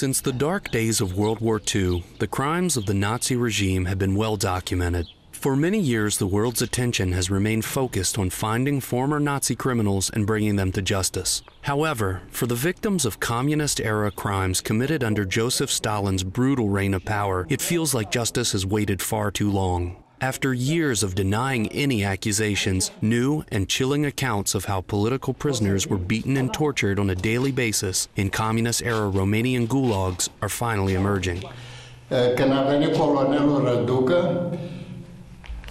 Since the dark days of World War II, the crimes of the Nazi regime have been well documented. For many years, the world's attention has remained focused on finding former Nazi criminals and bringing them to justice. However, for the victims of communist-era crimes committed under Joseph Stalin's brutal reign of power, it feels like justice has waited far too long. After years of denying any accusations, new and chilling accounts of how political prisoners were beaten and tortured on a daily basis in communist-era Romanian gulags are finally emerging. Când a venit colonelul Răducă,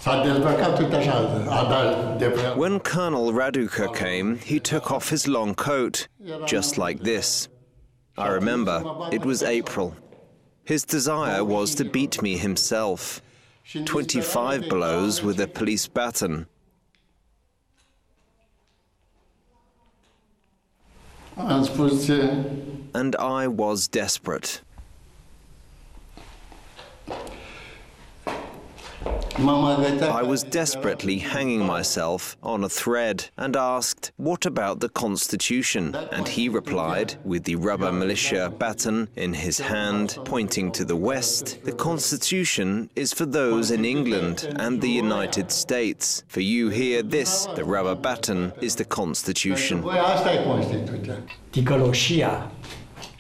s-a dezbrăcat tot așa. When Colonel Raduca came, he took off his long coat, just like this. I remember, it was April. His desire was to beat me himself. 25 blows with a police baton. And I was desperate. I was desperately hanging myself on a thread and asked, "What about the Constitution?" And he replied, with the rubber militia baton in his hand, pointing to the west, "The Constitution is for those in England and the United States. For you here, this, the rubber baton, is the Constitution."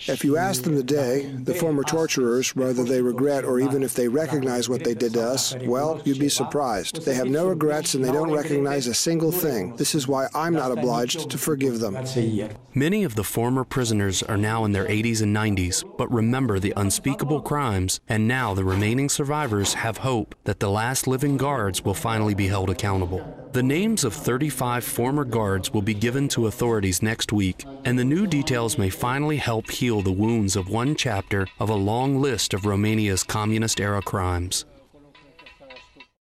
If you ask them today, the former torturers, whether they regret or even if they recognize what they did to us, well, you'd be surprised. They have no regrets and they don't recognize a single thing. This is why I'm not obliged to forgive them. Many of the former prisoners are now in their 80s and 90s, but remember the unspeakable crimes, and now the remaining survivors have hope that the last living guards will finally be held accountable. The names of 35 former guards will be given to authorities next week, and the new details may finally help heal the wounds of one chapter of a long list of Romania's communist-era crimes.